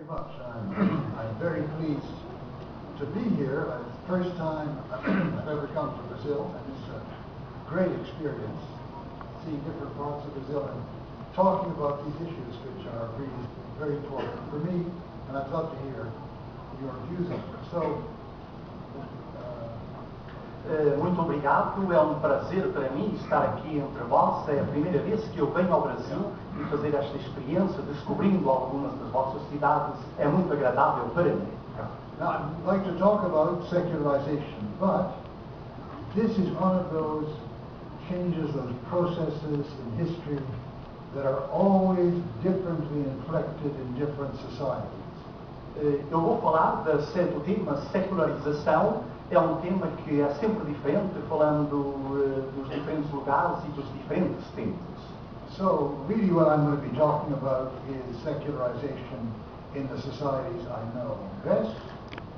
very much. I'm very pleased to be here. It's the first time I've ever come to Brazil, and it's a great experience seeing different parts of Brazil and talking about these issues, which are really very important for me, and I'd love to hear your views on them. So, muito obrigado, é um prazer para mim estar aqui entre vós. É a primeira vez que eu venho ao Brasil e fazer esta experiência, descobrindo algumas das vossas cidades, é muito agradável para mim. Now, I'd like to talk about secularization, but this is one of those changes, those processes in history that are always differently inflected in different societies. Eu vou falar do tema secularização. É um tema que é sempre diferente, falando dos diferentes lugares e dos diferentes tempos. So, really what I'm going to be talking about is secularization in the societies I know best,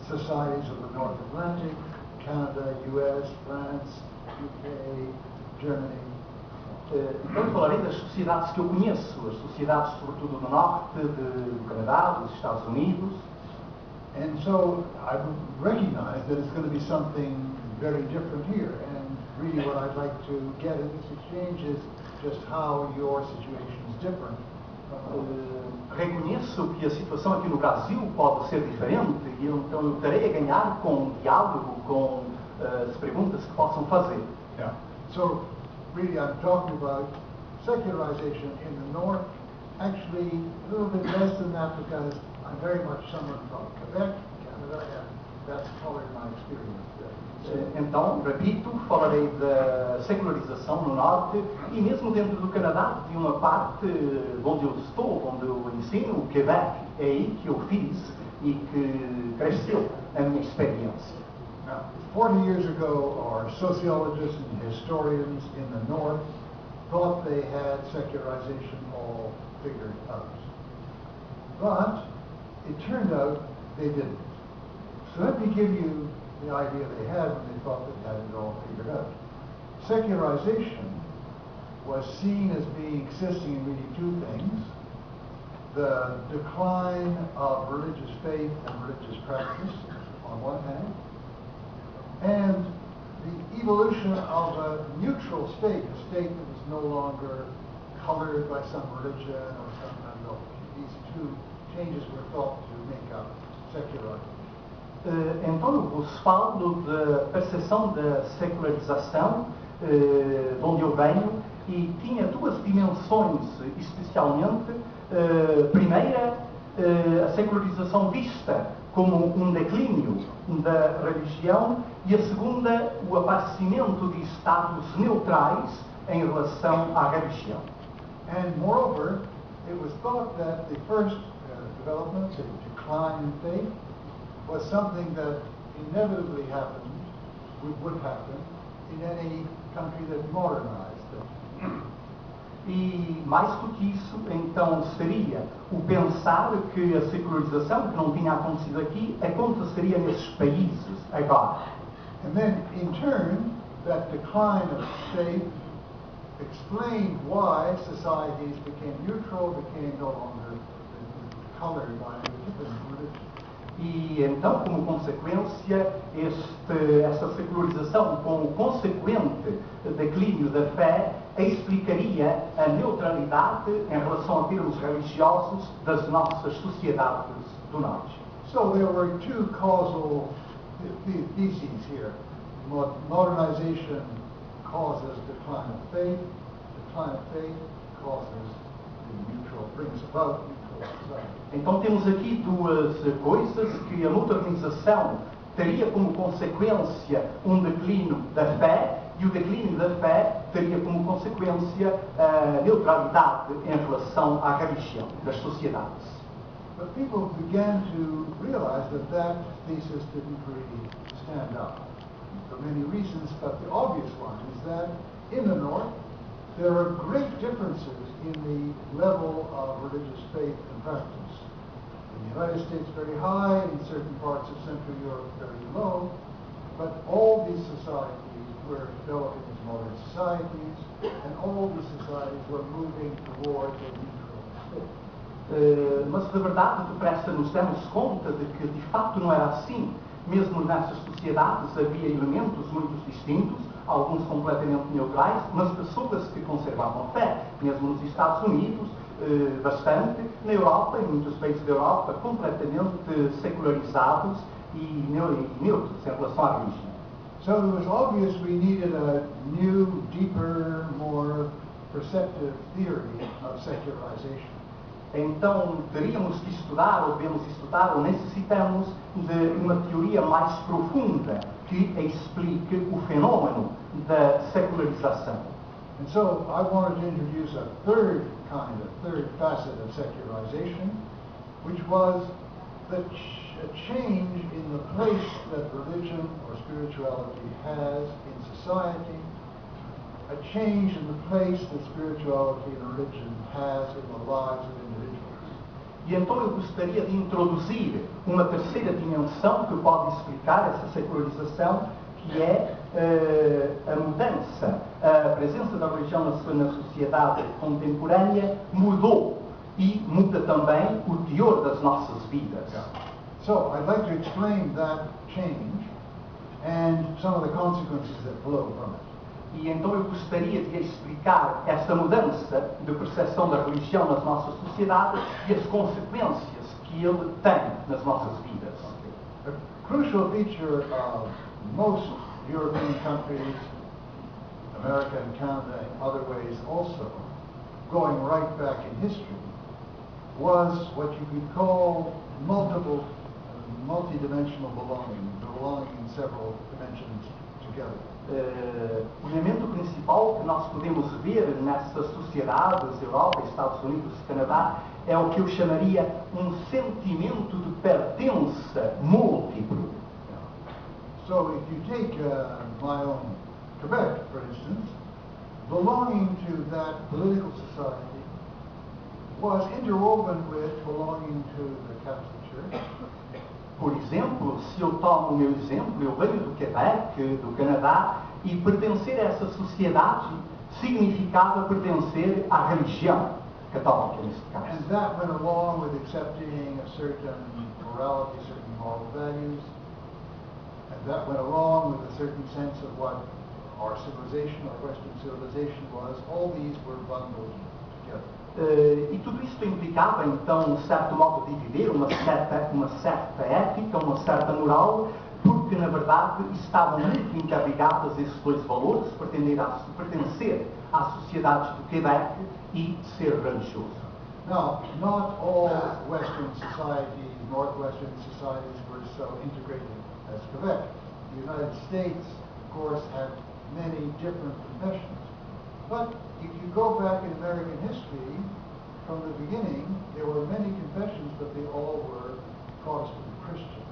societies of the North Atlantic, Canada, US, France, UK, Germany. Então falarei das sociedades que eu conheço, as sociedades sobretudo do norte, do Canadá, dos Estados Unidos. And so I recognize that it's going to be something very different here. And really what I'd like to get in this exchange is just how your situation is different. Reconheço que a situação aqui no Brasil pode ser diferente e então eu terei a ganhar com um diálogo, com as perguntas que possam fazer. Yeah. So really I'm talking about secularization in the north. Actually a little bit less than that because I'm very much someone from Quebec, Canada, and that's colored my experience there. Então, repito, falarei da secularização no norte e mesmo dentro do Canadá, de uma parte onde eu estou, onde eu ensino, o Quebec, é aí que eu fiz e que cresceu a minha experiência. Now, 40 years ago, our sociologists and historians in the north thought they had secularization all figured out. But it turned out they didn't. So let me give you the idea they had when they thought they had it all figured out. Secularization was seen as being existing in really two things: the decline of religious faith and religious practice on one hand, and the evolution of a neutral state, a state that was no longer colored by some religion or some ideology. These two changes were thought to make up secularism. Então eu vos falo da percepção da secularização, de onde eu venho, e tinha duas dimensões, especialmente. Primeira, a secularização vista como um declínio da religião, e a segunda, o aparecimento de estados neutrais em relação à religião. And moreover, it was thought that the first development, the decline in faith, was something that inevitably happened, would happen, in any country that modernized them. E mais do que isso, então, seria o pensar que a secularização, que não tinha acontecido aqui, aconteceria nesses países agora. And then, in turn, that decline of faith explained why societies became neutral, became no longer colored by different religions. E então, como consequência, esta secularização, com o consequente declínio da fé, explicaria a neutralidade em relação a termos religiosos das nossas sociedades do norte. So there were two causal theses here. Modernization causes decline of faith causes the neutral, brings about neutral society. Então temos aqui duas coisas, que a modernização teria como consequência um declínio da fé, e o declínio da fé teria como consequência a neutralidade em relação à religião das sociedades. But people began to realize that that thesis didn't really stand up for many reasons, but the obvious one is that in the North there are great differences in the level of religious faith and practice. In the United States very high, in certain parts of Central Europe very low, but all these societies were developing as modern societies, and all these societies were moving towards a neutral state. Mas de verdade, depressa nos demos conta de que de facto não era assim. Mesmo nessas sociedades havia elementos muito distintos, alguns completamente neutrais, mas pessoas que conservavam fé. Mesmo nos Estados Unidos, bastante, na Europa, em muitos países da Europa, completamente secularizados e neutros em relação à religião. So it was obvious we needed a new, deeper, more perceptive theory of secularization. Então teríamos que estudar, ou devemos estudar, ou necessitamos de uma teoria mais profunda que explique o fenômeno da secularização. And so I wanted to introduce a third facet of secularization, which was a change in the place that religion or spirituality has in society, a change in the place that spirituality and religion has in the lives of individuals. E então eu gostaria de introduzir uma terceira dimensão que pode explicar essa secularização, que é a mudança. A presença da religião na sociedade contemporânea mudou e muda também o teor das nossas vidas. So I'd like to explain that change and some of the consequences that flow from it. E então eu gostaria de explicar esta mudança de percepção da religião nas nossas sociedades e as consequências que ele tem nas nossas vidas. A crucial feature of most European countries, America and Canada in other ways also, going right back in history, was what you could call multidimensional belonging in several dimensions together. O elemento principal que nós podemos ver nessas sociedades, Europa, Estados Unidos e Canadá, é o que eu chamaria um sentimento de pertença múltiplo. So if you take my own Quebec, for instance, belonging to that political society was interwoven with belonging to the Catholic Church. Por exemplo, se eu tomo o meu exemplo, eu venho do Quebec, do Canadá, e pertencer a essa sociedade significava pertencer à religião católica, neste caso. And that went along with accepting a certain morality, certain moral values, and that went along with a certain sense of what our civilization, our Western civilization was. All these were bundled together. E tudo isso implicava, então, um certo modo de viver, uma certa ética, uma certa moral, porque, na verdade, estavam muito interligados esses dois valores, pertencer à sociedade do Quebec e ser religioso. Now, not all Western societies, Northwestern societies, were so integrated as Quebec. The United States, of course, had many different confessions. But if you go back in American history, from the beginning, there were many confessions, but they all were Protestant Christian.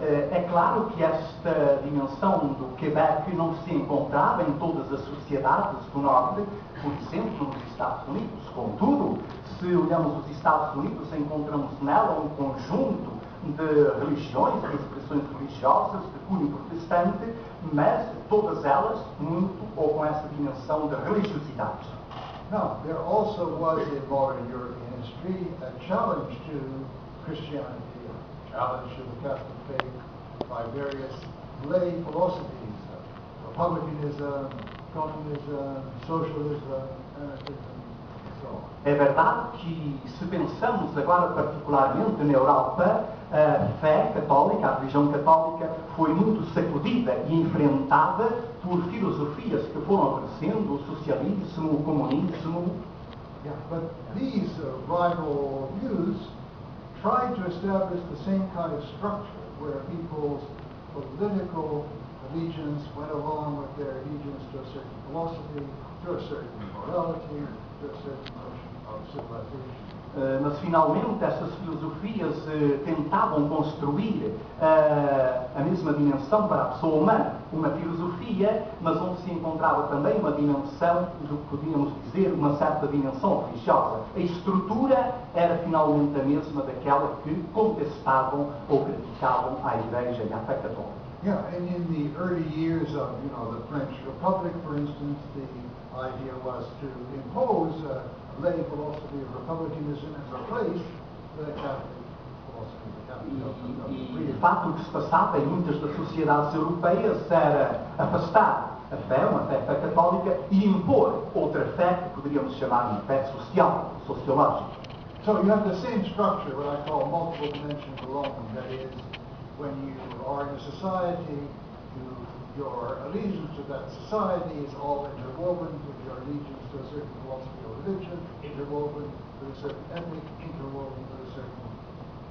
É claro que esta dimensão do Quebec não se encontrava em todas as sociedades do Norte, por exemplo, nos Estados Unidos. Contudo, se olhamos os Estados Unidos, encontramos nela um conjunto de religiões, de expressões religiosas, de cunho protestante, mas todas elas muito ou com essa dimensão de religiosidade. Now, there also was in modern European history a challenge to Christianity, a challenge to the Catholic faith by various lay philosophies, republicanism, communism, socialism, anarchism, and so on. É verdade que, se pensamos agora particularmente na Europa, a fé católica, a religião católica, foi muito sacudida e enfrentada por filosofias que foram aparecendo, o socialismo, o comunismo. Yeah, but these rival views tried to establish the same kind of structure where people's political allegiance went along with their allegiance to a certain philosophy, to a certain morality, to a certain notion of civilization. Mas finalmente essas filosofias tentavam construir a mesma dimensão para a pessoa humana, uma filosofia, mas onde se encontrava também uma dimensão, do que podíamos dizer, uma certa dimensão religiosa. A estrutura era finalmente a mesma daquela que contestavam ou criticavam a Igreja e a fé católica. Yeah, and in the early years of, the French Republic, for instance, the idea was to impose lay philosophy of republicanism and replace the Catholic philosophy, the Catholic De facto, o que se passava em muitas das sociedades europeias era afastar a fé, uma fé católica, e impor outra fé que poderíamos chamar de fé social, sociológica. So you have the same structure, what I call multiple dimensions alone. That is, when you are in a society, your allegiance to that society is all interwoven with your allegiance to a certain philosophy or religion, interwoven with a certain ethic, interwoven with a certain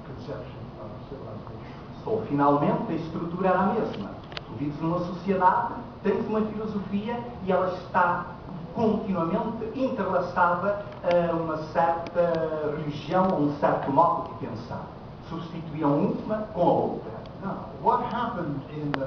conception of civilization. Só finalmente a estrutura era a mesma. Tu vives numa sociedade, tens uma filosofia e ela está continuamente interlaçada a uma certa religião, a um certo modo de pensar. Substituíam uma com a outra. Now, what happened in the